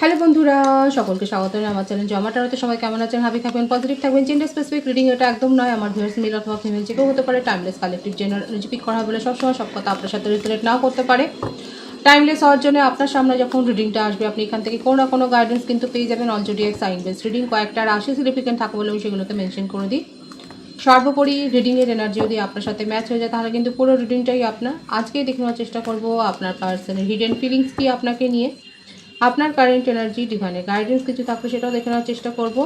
Hello বন্ধুরা, সকলকে স্বাগত জানাই আমার চ্যানেল জমাটারতে। সবাই কেমন আছেন? হ্যাপি থাকবেন, পজিটিভ থাকবেন। জেন্ডার স্পেসিফিক রিডিং এটা একদম নয়। আমার ভিউয়ার্স মেল অথবা ফিমেল যে কেউ হতে পারে। Timeless collective general energy pick করা বলে সবসময় সব কথা আপনার সাথে রিলেট নাও করতে পারে। টাইমলেস হওয়ার জন্য আপনার সামনে যখন রিডিংটা আসবে আপনি এখান থেকে কোনো না কোনো গাইডেন্স কিন্তু পেয়ে যাবেন। অলরেডি এক সাইন বেস রিডিং কয়েকটা রাশি সিগনিফিকেন্ট থাকে বলে আমি সেগুলোকে মেনশন করে দিই। সর্বোপরি রিডিংয়ের এনার্জি যদি আপনার সাথে ম্যাচ হয়ে যায় তাহলে কিন্তু পুরো রিডিংটাই আপনার। আজকে দেখে নেওয়ার চেষ্টা করব আপনার পার্সনের হিডেন ফিলিংস কি আপনাকে নিয়ে, আপনার কারেন্ট এনার্জি, ডিভাইনের গাইডেন্স কিছু থাকবে সেটাও দেখে নেওয়ার চেষ্টা করব।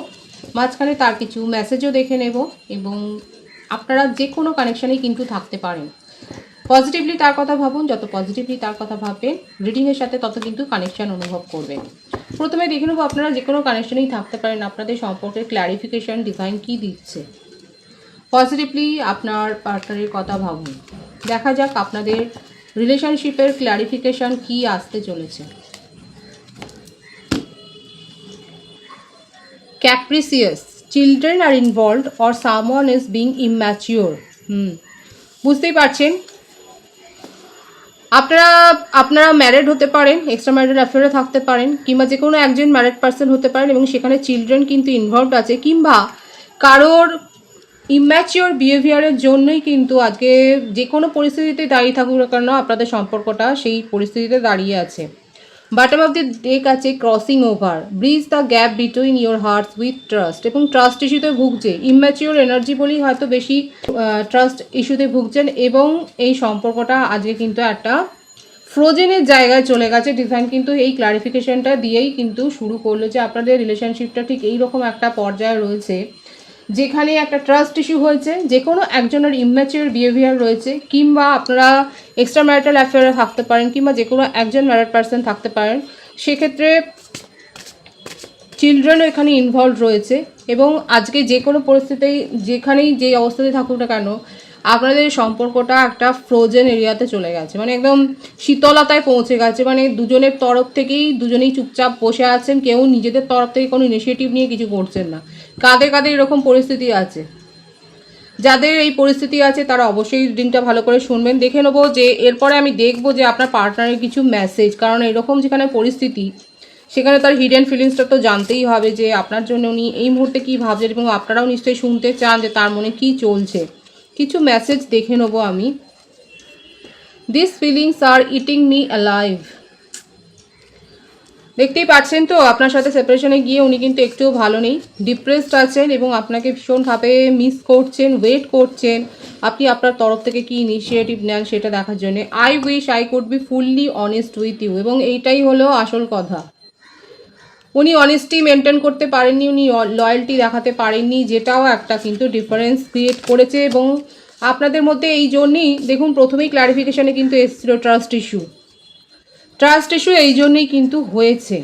মাঝখানে তার কিছু মেসেজও দেখে নেব এবং আপনারা যে কোনো কানেকশানেই কিন্তু থাকতে পারেন। পজিটিভলি তার কথা ভাবুন, যত পজিটিভলি তার কথা ভাববেন রিডিংয়ের সাথে তত কিন্তু কানেকশান অনুভব করবেন। প্রথমে দেখে নেব আপনারা যে কোনো কানেকশানেই থাকতে পারেন, আপনাদের সম্পর্কের ক্ল্যারিফিকেশান ডিভাইন কী দিচ্ছে। পজিটিভলি আপনার পার্টনারের কথা ভাবুন, দেখা যাক আপনাদের রিলেশনশিপের ক্ল্যারিফিকেশান কী আসতে চলেছে। Capricious, children are involved or someone is being immature. বুঝতেই পারছেন আপনারা ম্যারিড হতে পারেন, এক্সট্রা ম্যারিটাল অ্যাফেয়ারে থাকতে পারেন, কিংবা যে কোনো একজন ম্যারিড পার্সন হতে পারেন এবং সেখানে চিলড্রেন কিন্তু ইনভলভড আছে, কিংবা কারোর ইম্যাচিওর বিহেভিয়ারের জন্যই কিন্তু আজকে যে কোনো পরিস্থিতিতে দাঁড়িয়ে থাকুক না কেন আপনাদের সম্পর্কটা সেই পরিস্থিতিতে দাঁড়িয়ে আছে। বটম অফ দি ডেক আছে crossing over, bridge the gap between your hearts with trust, এবং ট্রাস্ট ইস্যুতে ভুগছে। ইম্যাচিওর এনার্জি বলেই হয়তো বেশি ট্রাস্ট ইস্যুতে ভুগছেন এবং এই সম্পর্কটা আজকে কিন্তু একটা ফ্রোজেনের জায়গায় চলে গেছে। ডিভাইন কিন্তু এই ক্লারিফিকেশনটা দিয়েই কিন্তু শুরু করলো যে আপনাদের রিলেশনশিপটা ঠিক এইরকম একটা পর্যায়ে রয়েছে যেখানে একটা ট্রাস্ট ইস্যু হয়েছে, যে কোনো একজনের ইম্যাচিওর বিহেভিয়ার রয়েছে, কিংবা আপনারা এক্সট্রা ম্যারিটাল অ্যাফেয়ারে থাকতে পারেন, কিংবা যে কোনো একজন ম্যারিড পার্সন থাকতে পারেন। সেক্ষেত্রে চিলড্রেনও এখানে ইনভলভ রয়েছে এবং আজকে যে কোনো পরিস্থিতিতেই যেখানেই যে অবস্থাতে থাকুক না কেন আপনাদের সম্পর্কটা একটা ফ্রোজেন এরিয়াতে চলে গেছে, মানে একদম শীতলতায় পৌঁছে গেছে। মানে দুজনের তরফ থেকেই দুজনেই চুপচাপ বসে আছেন, কেউ নিজেদের তরফ থেকে কোনো ইনিশিয়েটিভ নিয়ে কিছু করছেন না। কাদের কাদের এরকম পরিস্থিতি আছে, যাদের এই পরিস্থিতি আছে তারা অবশ্যই রিডিংটা ভালো করে শুনবেন। দেখে নেবো যে এরপরে আমি দেখবো যে আপনার পার্টনারের কিছু মেসেজ, কারণ এরকম যেখানে পরিস্থিতি সেখানে তার হিডেন ফিলিংসটা তো জানতেই হবে যে আপনার জন্য উনি এই মুহূর্তে কী ভাবছেন, এবং আপনারাও নিশ্চয়ই শুনতে চান যে তার মনে কী চলছে। কিছু মেসেজ দেখে নেবো আমি। This feelings are eating me alive. দেখতেই পাচ্ছেন তো আপনার সাথে সেপারেশনে গিয়ে উনি কিন্তু একটুও ভালো নেই, ডিপ্রেসড আছেন এবং আপনাকে ভীষণভাবে মিস করছেন, ওয়েট করছেন আপনি আপনার তরফ থেকে কি ইনিশিয়েটিভ নেন সেটা দেখার জন্য। I wish I could be fully honest with you, এবং এইটাই হলো আসল কথা। উনি অনেস্টি মেনটেন করতে পারেননি, উনি লয়্যালটি দেখাতে পারেননি, যেটাও একটা কিন্তু ডিফারেন্স ক্রিয়েট করেছে। এবং আপনাদের মধ্যে এই জন্যই দেখুন প্রথমেই ক্লারিফিকেশানে কিন্তু এসেছিল ট্রাস্ট ইস্যু। ট্রাস্ট ইস্যু এই জন্যই কিন্তু হয়েছে।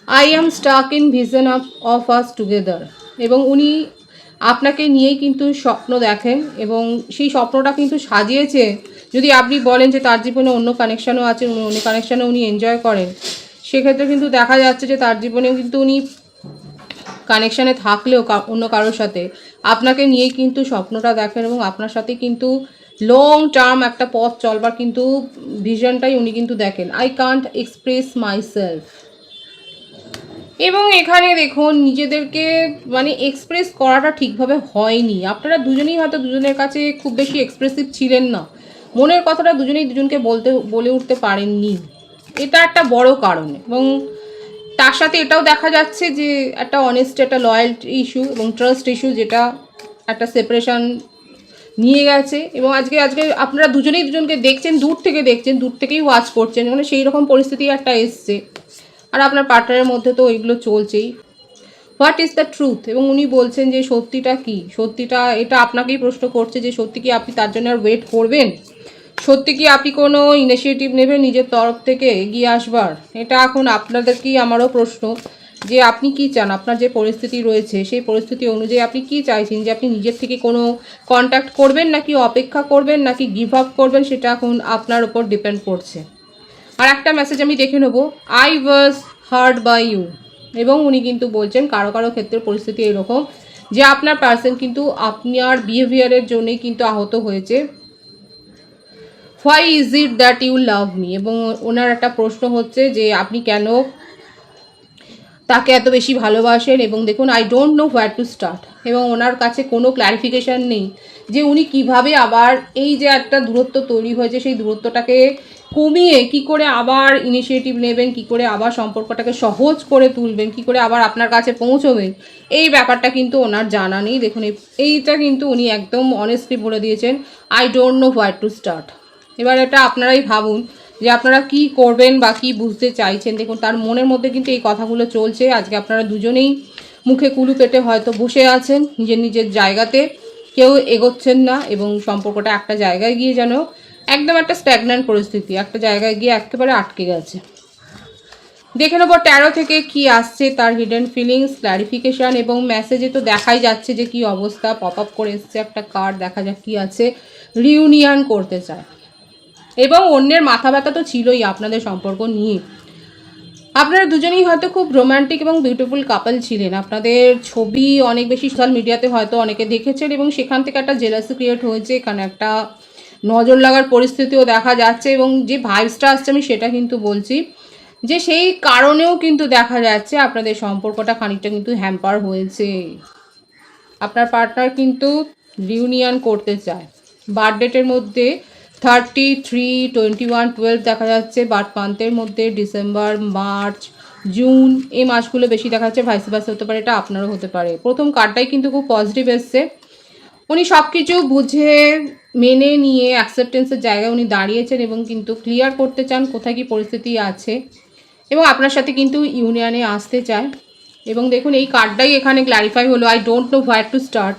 I am stuck in vision of us together, এবং উনি আপনাকে নিয়েই কিন্তু স্বপ্ন দেখেন এবং সেই স্বপ্নটা কিন্তু সাজিয়েছে। যদি আপনি বলেন যে তার জীবনে অন্য কানেকশানও আছে, অন্য কানেকশানও উনি এনজয় করেন, সেক্ষেত্রে কিন্তু দেখা যাচ্ছে যে তার জীবনেও কিন্তু উনি কানেকশানে থাকলেও অন্য কারোর সাথে আপনাকে নিয়েই কিন্তু স্বপ্নটা দেখেন এবং আপনার সাথে কিন্তু লং টার্ম একটা পথ চলবার কিন্তু ভিশনটাই উনি কিন্তু দেখেন। আই কান্ট এক্সপ্রেস মাইসেলফ, এবং এখানে দেখুন নিজেদেরকে মানে এক্সপ্রেস করাটা ঠিকভাবে হয়নি। আপনারা দুজনেই হয়তো দুজনের কাছে খুব বেশি এক্সপ্রেসিভ ছিলেন না, মনের কথাটা দুজনেই দুজনকে বলে উঠতে পারেননি, এটা একটা বড় কারণ। এবং তার সাথে এটাও দেখা যাচ্ছে যে একটা অনেস্ট, একটা লয়্যালটি ইস্যু এবং ট্রাস্ট ইস্যু, যেটা একটা সেপারেশন নিয়ে গেছে। এবং আজকে আপনারা দুজনেই দুজনকে দেখছেন, দূর থেকে দেখছেন, দূর থেকেই ওয়াচ করছেন, মানে সেই রকম পরিস্থিতি একটা এসছে। আর আপনার পার্টনারের মধ্যে তো ওইগুলো চলছেই। হোয়াট ইজ দ্য ট্রুথ, এবং উনি বলছেন যে সত্যিটা কি, সত্যিটা এটা আপনাকেই প্রশ্ন করছে যে সত্যি কি আপনি তার জন্য আর ওয়েট করবেন, সত্যি কি আপনি কোনো ইনিশিয়েটিভ নেবেন নিজের তরফ থেকে এগিয়ে আসবার। এটা এখন আপনাদেরকেই আমারও প্রশ্ন যে আপনি কি চান, আপনার যে পরিস্থিতি রয়েছে সেই পরিস্থিতি অনুযায়ী আপনি কি চাইছেন, যে আপনি নিজের থেকে কোনো কন্ট্যাক্ট করবেন নাকি অপেক্ষা করবেন নাকি গিভ আপ করবেন, সেটা এখন আপনার উপর ডিপেন্ড করছে। আর একটা মেসেজ আমি দেখে নেব, I was hurt by you, এবং উনি কিন্তু বলছেন কারো কারো ক্ষেত্রে পরিস্থিতি এরকম যে আপনার পার্সন কিন্তু আপনার বিহেভিয়ারের জন্যই কিন্তু আহত হয়েছে। Why is it that you love me, এবং ওনার একটা প্রশ্ন হচ্ছে যে আপনি কেন তাকে এত বেশি ভালোবাসেন। এবং দেখুন, I don't know where to start, এবং ওনার কাছে কোনো ক্ল্যারিফিকেশান নেই যে উনি কিভাবে আবার এই যে একটা দূরত্ব তৈরি হয়েছে সেই দূরত্বটাকে কমিয়ে কি করে আবার ইনিশিয়েটিভ নেবেন, কি করে আবার সম্পর্কটাকে সহজ করে তুলবেন, কি করে আবার আপনার কাছে পৌঁছবেন, এই ব্যাপারটা কিন্তু ওনার জানা নেই। দেখুন, এইটা কিন্তু উনি একদম অনেস্টলি বলে দিয়েছেন, I don't know where to start. এবার এটা আপনারাই ভাবুন যে আপনারা কি করবেন বা কি বুঝতে চাইছেন। দেখুন, তার মনের মধ্যে কিন্তু এই কথাগুলো চলছে। আজকে আপনারা দুজনেই মুখে কুলু পেটে হয়তো বসে আছেন নিজের নিজের জায়গাতে, কেউ এগোচ্ছেন না, এবং সম্পর্কটা একটা জায়গায় গিয়ে যেন একদম একটা স্ট্যাগন্যান্ট পরিস্থিতি, একটা জায়গায় গিয়ে একেবারে আটকে গেছে। দেখে নেবো 13 থেকে কি আসছে, তার হিডেন ফিলিংস, ক্ল্যারিফিকেশান, এবং মেসেজে তো দেখাই যাচ্ছে যে কি অবস্থা। পপ আপ করে এসছে একটা কার্ড, দেখা যাক কি আছে। রিউনিয়ন করতে চায়, এবং অন্যের মাথা ব্যথা তো ছিলই আপনাদের সম্পর্ক নিয়ে। আপনারা দুজনেই হয়তো খুব রোম্যান্টিক এবং বিউটিফুল কাপল ছিলেন। আপনাদের ছবি অনেক বেশি সোশ্যাল মিডিয়াতে হয়তো অনেকে দেখেছেন, এবং সেখান থেকে একটা জেলাসি ক্রিয়েট হয়েছে। এখানে একটা নজর লাগার পরিস্থিতিও দেখা যাচ্ছে, এবং যে ভাইবসটা আসছে আমি সেটা কিন্তু বলছি যে সেই কারণেও কিন্তু দেখা যাচ্ছে আপনাদের সম্পর্কটা খানিকটা কিন্তু হ্যাম্পার হয়েছে। আপনার পার্টনার কিন্তু রিউনিয়ন করতে চায়। বার্থডেটের মধ্যে 33, 21, 12 দেখা যাচ্ছে। বার্থ মান্থের মধ্যে ডিসেম্বর, মার্চ, জুন, এই মাসগুলো বেশি দেখা যাচ্ছে। ভাইস ভার্সা হতে পারে, এটা আপনারও হতে পারে। প্রথম কার্ডটাই কিন্তু খুব পজিটিভ এসছে। উনি সব কিছু বুঝে মেনে নিয়ে অ্যাকসেপ্টেন্সের জায়গায় উনি দাঁড়িয়েছেন, এবং কিন্তু ক্লিয়ার করতে চান কোথায় কী পরিস্থিতি আছে, এবং আপনার সাথে কিন্তু ইউনিয়নে আসতে চায়। এবং দেখুন, এই কার্ডটাই এখানে ক্ল্যারিফাই হলো, I don't know where to start.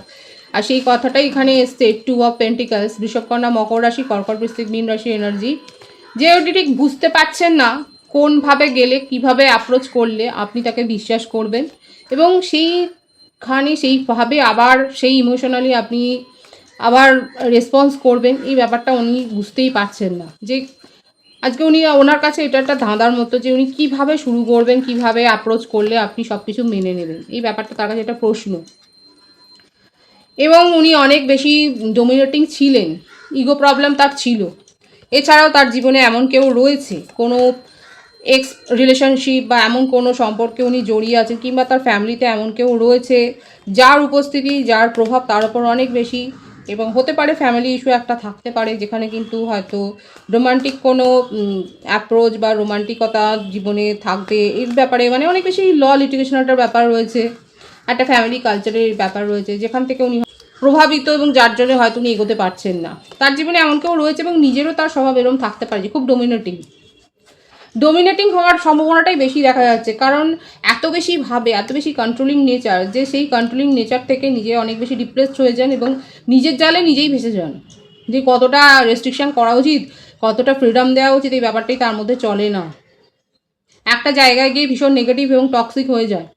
আর সেই কথাটাই এখানে এসছে, 2 অফ পেন্টিকলস, বৃষভকন্যা, মকর রাশি, কর্কট, বৃশ্চিক, মীন রাশি এনার্জি। যে ওটি ঠিক বুঝতে পারছেন না কোনভাবে গেলে, কিভাবে অ্যাপ্রোচ করলে আপনি তাকে বিশ্বাস করবেন, এবং সেইভাবে আবার সেই ইমোশনালি আপনি আবার রেসপন্স করবেন, এই ব্যাপারটা উনি বুঝতেই পারছেন না। যে আজকে উনি, ওনার কাছে এটা একটা ধাঁধার মতো যে উনি কিভাবে শুরু করবেন, কিভাবে অ্যাপ্রোচ করলে আপনি সব কিছু মেনে নেবেন, এই ব্যাপারটা তার কাছে একটা প্রশ্ন। এবং উনি অনেক বেশি ডোমিনেটিং ছিলেন, ইগো প্রবলেম তার ছিল। এছাড়াও তার জীবনে এমন কেউ রয়েছে, কোনো এক্স রিলেশনশিপ বা এমন কোনো সম্পর্কে উনি জড়িয়ে আছেন, কিংবা তার ফ্যামিলিতে এমন কেউ রয়েছে যার উপস্থিতি, যার প্রভাব তার উপর অনেক বেশি। এবং হতে পারে ফ্যামিলি ইস্যু একটা থাকতে পারে, যেখানে কিন্তু হয়তো রোমান্টিক কোনো অ্যাপ্রোচ বা রোমান্টিকতা জীবনে থাকবে, এর ব্যাপারে মানে অনেক বেশি ল লিটিগেশনটার ব্যাপার রয়েছে, একটা ফ্যামিলি কালচারের ব্যাপার রয়েছে, যেখান থেকে উনি প্রভাবিত, এবং যার জন্য হয়তো উনি এগোতে পারছেন না। তার জীবনে এমন কেউ রয়েছে, এবং নিজেরও তার স্বভাব এরকম থাকতে পারে যে খুব ডোমিনেটিং হওয়ার সম্ভাবনাটাই বেশি দেখা যাচ্ছে। কারণ এত বেশি ভাবে, এত বেশি কন্ট্রোলিং নেচার, যে সেই কন্ট্রোলিং নেচার থেকে নিজে অনেক বেশি ডিপ্রেসড হয়ে যান, এবং নিজের জালে নিজেই ভেসে যান। যে কতটা রেস্ট্রিকশন করা উচিত, কতটা ফ্রিডম দেওয়া উচিত, এই ব্যাপারটাই তার মধ্যে চলে না। একটা জায়গায় গিয়ে ভীষণ নেগেটিভ এবং টক্সিক হয়ে যায়।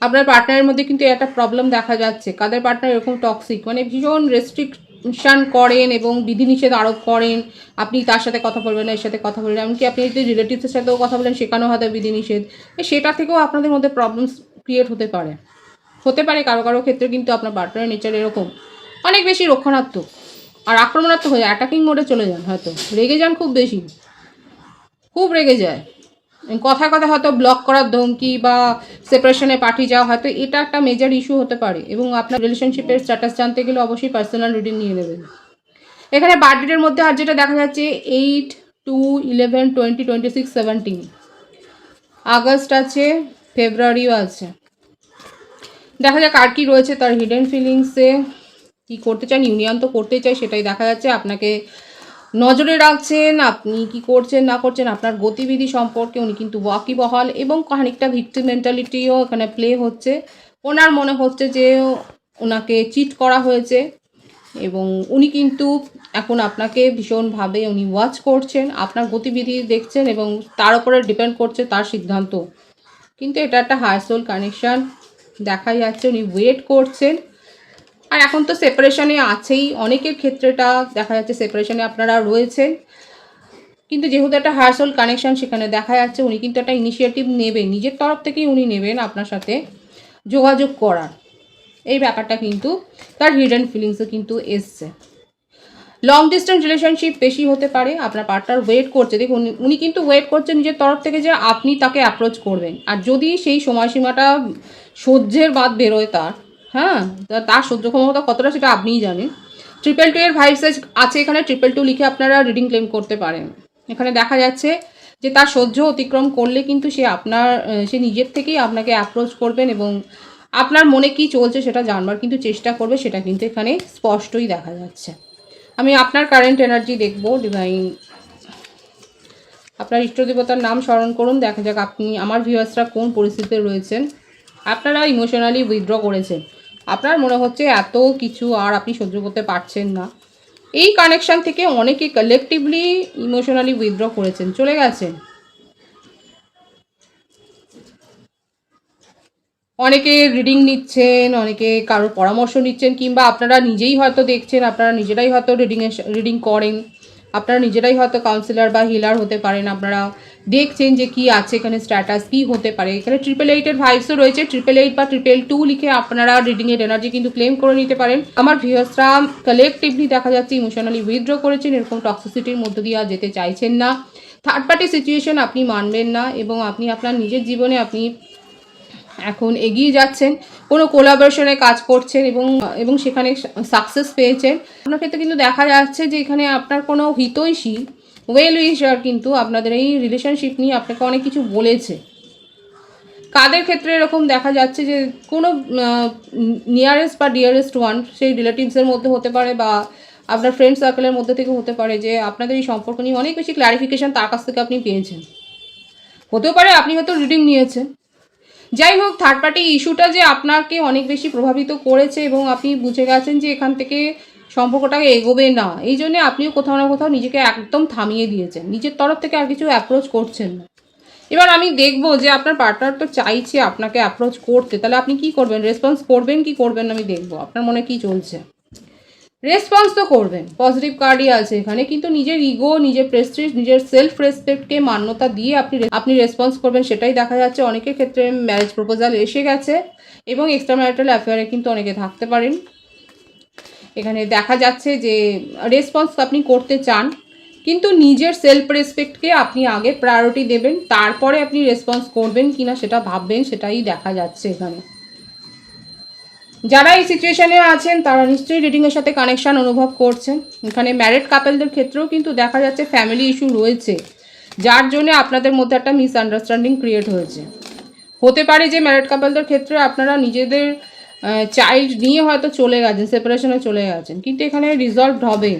আপনার পার্টনারের মধ্যে কিন্তু একটা প্রবলেম দেখা যাচ্ছে। কাদের পার্টনার এরকম টক্সিক, মানে ভীষণ রেস্ট্রিকশন করেন এবং বিধিনিষেধ আরোপ করেন। আপনি তার সাথে কথা বলবেন না, এর সাথে কথা বলবেন, এমনকি আপনি যদি রিলেটিভসের সাথেও কথা বলেন সেখানেও হয়তো বিধিনিষেধ। সেটা থেকেও আপনাদের মধ্যে প্রবলেমস ক্রিয়েট হতে পারে কারো কারো ক্ষেত্রে। কিন্তু আপনার পার্টনারের নেচার এরকম অনেক বেশি রক্ষণাত্মক আর আক্রমণাত্মক হয়ে যায়, অ্যাটাকিং মোডে চলে যান, হয়তো রেগে যান খুব বেশি, খুব রেগে যায়। কথায় কথায় হয়তো ব্লক করার ধমকি বা সেপারেশনে পাঠিয়ে যাওয়া, হয়তো এটা একটা মেজর ইস্যু হতে পারে। এবং আপনার রিলেশনশিপের স্ট্যাটাস জানতে গেলে অবশ্যই পার্সোনাল রিডিং নিয়ে নেবেন। এখানে বার্থডের মধ্যে আর যেটা দেখা যাচ্ছে 8, 2, 11, 20, 26, 17, আগস্ট আছে, ফেব্রুয়ারিও আছে। দেখা যাক আর কি রয়েছে তার হিডেন ফিলিংসে, কি করতে চান। ইউনিয়ন তো করতেই চাই, সেটাই দেখা যাচ্ছে। আপনাকে নজরে রাখছেন, আপনি কি করছেন না করছেন, আপনার গতিবিধি সম্পর্কে উনি কিন্তু ওয়াকিবহাল, এবং খানিকটা ভিক্টিম মেন্টালিটিও এখানে প্লে হচ্ছে। ওনার মনে হচ্ছে যে ওনাকে চিট করা হয়েছে, এবং উনি কিন্তু এখন আপনাকে ভীষণভাবে উনি ওয়াচ করছেন, আপনার গতিবিধি দেখছেন, এবং তার উপরে ডিপেন্ড করছে তার সিদ্ধান্ত। কিন্তু এটা একটা হায়ার সোল কানেকশান দেখা যাচ্ছে, উনি ওয়েট করছেন। আর এখন তো সেপারেশনে আছেই, অনেকের ক্ষেত্রেটা দেখা যাচ্ছে সেপারেশনে আপনারা রয়েছেন। কিন্তু যেহেতু একটা হায়ার সোল কানেকশান, সেখানে দেখা যাচ্ছে উনি কিন্তু একটা ইনিশিয়েটিভ নেবেন, নিজের তরফ থেকেই উনি নেবেন আপনার সাথে যোগাযোগ করার। এই ব্যাপারটা কিন্তু তার হিডেন ফিলিংসে কিন্তু এসছে। লং ডিস্টেন্স রিলেশনশিপ বেশি হতে পারে। আপনার পার্টনার ওয়েট করছে, দেখুন উনি কিন্তু ওয়েট করছে নিজের তরফ থেকে যে আপনি তাকে অ্যাপ্রোচ করবেন। আর যদি সেই সময়সীমাটা সহ্যের বাদ বেরোয় তার, হ্যাঁ, তার সহ্য ক্ষমতা কতটা সেটা আপনিই জানেন। 222 এর ভাইবস আছে এখানে, 222 লিখে আপনারা রিডিং ক্লেম করতে পারেন। এখানে দেখা যাচ্ছে যে তার সহ্য অতিক্রম করলে কিন্তু সে নিজের থেকেই আপনাকে অ্যাপ্রোচ করবেন এবং আপনার মনে কি চলছে সেটা জানবার কিন্তু চেষ্টা করবে, সেটা কিন্তু এখানে স্পষ্টই দেখা যাচ্ছে। আমি আপনার কারেন্ট এনার্জি দেখব। ডিভাইন, আপনার ইষ্ট দেবতার নাম স্মরণ করুন, দেখা যাক আপনি, আমার ভিউয়ার্সরা কোন পরিস্থিতিতে রয়েছেন। আপনারা ইমোশনালি উইথড্র করেছেন, আপনার মনে হচ্ছে এত কিছু আর আপনি সহ্য করতে পারছেন না। এই কানেকশান থেকে অনেকে কালেকটিভলি ইমোশনালি উইথড্র করেছেন, চলে গেছেন। অনেকে রিডিং নিচ্ছেন, অনেকে কারোর পরামর্শ নিচ্ছেন, কিংবা আপনারা নিজেই হয়তো দেখছেন, আপনারা নিজেরাই হয়তো রিডিং করেন, আপনারা নিজেরাই হয়তো কাউন্সিলর বা হিলার হতে পারেন। আপনারা দেখছেন যে কি আছে এখানে, স্ট্যাটাস কি হতে পারে। এখানে 888 ভাইবসও রয়েছে, 888 বা 222 লিখে আপনারা রিডিংয়ের এনার্জি কিন্তু ক্লেম করে নিতে পারেন। আমার ভিউয়ার্সরা কালেকটিভলি দেখা যাচ্ছে ইমোশনালি উইথড্র করেছেন, এরকম টক্সিসিটির মধ্য দিয়ে আর যেতে চাইছেন না। থার্ড পার্টি সিচুয়েশন আপনি মানবেন না এবং আপনি আপনার নিজের জীবনে আপনি এখন এগিয়ে যাচ্ছেন, কোনো কোলাবোরেশনে কাজ করছেন এবং সেখানে সাকসেস পেয়েছেন। আপনার ক্ষেত্রে কিন্তু দেখা যাচ্ছে যে এখানে আপনার কোনো হিতৈষী ওয়েল উইশার কিন্তু আপনাদের এই রিলেশনশিপ নিয়ে আপনাকে অনেক কিছু বলেছে। কাদের ক্ষেত্রে এরকম দেখা যাচ্ছে যে কোনো নিয়ারেস্ট বা ডিয়ারেস্ট ওয়ান, সেই রিলেটিভসের মধ্যে হতে পারে বা আপনার ফ্রেন্ড সার্কেলের মধ্যে থেকে হতে পারে, যে আপনাদের এই সম্পর্ক নিয়ে অনেক বেশি ক্ল্যারিফিকেশান তার কাছ থেকে আপনি পেয়েছেন। হতেও পারে আপনি হয়তো রিডিং নিয়েছেন। যাই হোক, থার্ড পার্টি ইস্যুটা যে আপনাকে অনেক বেশি প্রভাবিত করেছে এবং আপনি বুঝে গেছেন যে এখান থেকে সম্পর্কটাকে এগোবে না, এই জন্যে আপনিও কোথাও না কোথাও নিজেকে একদম থামিয়ে দিয়েছেন, নিজের তরফ থেকে আর কিছু অ্যাপ্রোচ করছেন না। এবার আমি দেখব যে আপনার পার্টনার তো চাইছে আপনাকে অ্যাপ্রোচ করতে, তাহলে আপনি কি করবেন, রেসপন্স করবেন কি করবেন না, আমি দেখব আপনার মনে কি চলছে। রেসপন্স তো করবেন, পজিটিভ কার্ডই আছে এখানে, কিন্তু নিজের ইগো, নিজের প্রেস্টিজ, নিজের সেলফ রেসপেক্টকে মান্যতা দিয়ে আপনি রেসপন্স করবেন, সেটাই দেখা যাচ্ছে। অনেকের ক্ষেত্রে ম্যারেজ প্রপোজাল এসে গেছে এবং এক্সট্রা ম্যারিটাল অ্যাফেয়ারে কিন্তু অনেকে থাকতে পারেন। এখানে দেখা যাচ্ছে যে রেসপন্স আপনি করতে চান, কিন্তু নিজের সেলফ রেসপেক্টকে আপনি আগে প্রায়োরিটি দেবেন, তারপরে আপনি রেসপন্স করবেন কিনা সেটা ভাববেন, সেটাই দেখা যাচ্ছে এখানে। যারা এই সিচুয়েশানে আছেন তারা নিশ্চয়ই রিডিংয়ের সাথে কানেকশান অনুভব করছেন। এখানে ম্যারিড কাপলদের ক্ষেত্রেও কিন্তু দেখা যাচ্ছে ফ্যামিলি ইস্যু রয়েছে, যার জন্য আপনাদের মধ্যে একটা মিসআন্ডারস্ট্যান্ডিং ক্রিয়েট হয়েছে। হতে পারে যে ম্যারিড কাপলদের ক্ষেত্রে আপনারা নিজেদের চাইল্ড নিয়ে হয়তো চলে গেছেন, সেপারেশনে চলে গেছেন, কিন্তু এখানে রিজলভড হবে।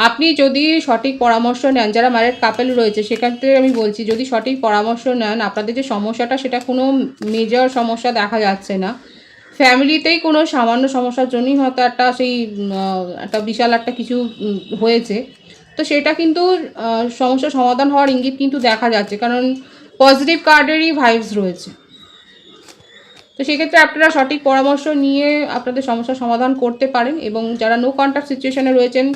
আপনি যদি সঠিক পরামর্শ নেন, যারা ম্যারিড কাপল রয়েছে সেক্ষেত্রে আমি বলছি, যদি সঠিক পরামর্শ নেন, আপনাদের যে সমস্যাটা সেটা কোনো মেজর সমস্যা দেখা যাচ্ছে না, ফ্যামিলিতেই কোনো সামান্য সমস্যার জন্যই হয়তো একটা বিশাল একটা কিছু হয়েছে, তো সেটা কিন্তু সমস্যার সমাধান হওয়ার ইঙ্গিত কিন্তু দেখা যাচ্ছে, কারণ পজিটিভ কার্ডেরই ভাইবস রয়েছে। তো সেক্ষেত্রে আপনারা সঠিক পরামর্শ নিয়ে আপনাদের সমস্যার সমাধান করতে পারেন। এবং যারা নো কন্ট্যাক্ট সিচুয়েশনে রয়েছেন,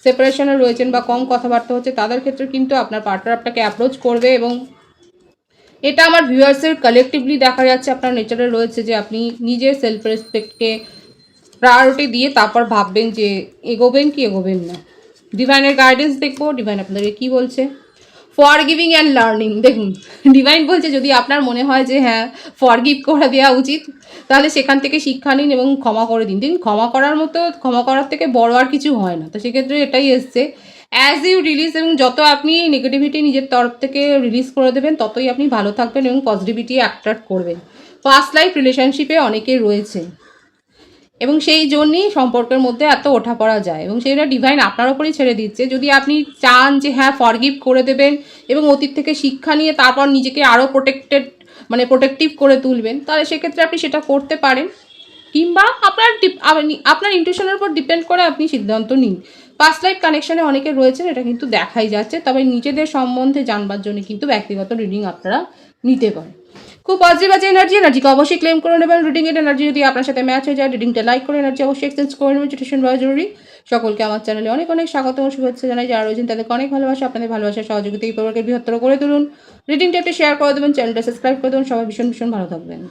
সেপারেশনে রয়েছেন বা কম কথাবার্তা হচ্ছে, তাদের ক্ষেত্রে কিন্তু আপনার পার্টনার আপনাকে অ্যাপ্রোচ করবে এবং এটা আমার ভিউয়ার্সের কালেকটিভলি দেখা যাচ্ছে আপনার নেচারে রয়েছে যে আপনি নিজের সেলফ রেসপেক্টকে প্রায়োরিটি দিয়ে তারপর ভাববেন যে এগোবেন কি এগোবেন না। ডিভাইনের গাইডেন্স দেখবো, ডিভাইন আপনাদেরকে কী বলছে। ফরগিভিং অ্যান্ড লার্নিং, দেখুন ডিভাইন বলছে যদি আপনার মনে হয় যে হ্যাঁ ফরগিভ করে দেওয়া উচিত, তাহলে সেখান থেকে শিক্ষা নিন এবং ক্ষমা করে দিন। ক্ষমা করার থেকে বড় আর কিছু হয় না। তো সেক্ষেত্রে এটাই এসছে, অ্যাজ ইউ রিলিজ, এবং যত আপনি নেগেটিভিটি নিজের তরফ থেকে রিলিজ করে দেবেন ততই আপনি ভালো থাকবেন এবং পজিটিভিটি অ্যাট্রাক্ট করবেন। ফার্স্ট লাইফ রিলেশনশিপে অনেকেই রয়েছে এবং সেই জন্যই সম্পর্কের মধ্যে এত ওঠাপড়া যায়, এবং সেইটা ডিভাইন আপনার ওপরেই ছেড়ে দিচ্ছে। যদি আপনি চান যে হ্যাঁ ফরগিভ করে দেবেন এবং অতীত থেকে শিক্ষা নিয়ে তারপর নিজেকে আরও প্রোটেক্টিভ করে তুলবেন, তাহলে সেক্ষেত্রে আপনি সেটা করতে পারেন, কিংবা আপনার ইনটিউশনের উপর ডিপেন্ড করে আপনি সিদ্ধান্ত নিন। পাস্ট লাইফ কানেকশানে অনেকে রয়েছেন, এটা কিন্তু দেখাই যাচ্ছে। তবে নিজেদের সম্বন্ধে জানবার জন্য কিন্তু ব্যক্তিগত রিডিং আপনারা নিতে পারেন। খুব পজিটিভ আছে এনার্জিকে অবশ্যই ক্লেম করে নেবেন। রিডিংয়ের এনার্জি যদি আপনার সাথে ম্যাচ হয়ে যায়, রিডিংটা লাইক করে এনার্জি অবশ্যই এক্সচেঞ্জ করে নেবেন, চিটেশন দেওয়া জরুরি। সকলকে আমার চ্যানেলে অনেক অনেক স্বাগত ও শুভেচ্ছা জানাই। যারা রয়েছেন তাদেরকে অনেক ভালোবাসা, আপনাদের ভালোবাসার সহযোগিতা এই পরিবারকে বৃহত্তর করে তুলুন। রিডিংটা একটু শেয়ার করে দেবেন, চ্যানেলটা সাবস্ক্রাইব করে দেবেন। সবাই ভীষণ ভীষণ ভালো থাকবেন।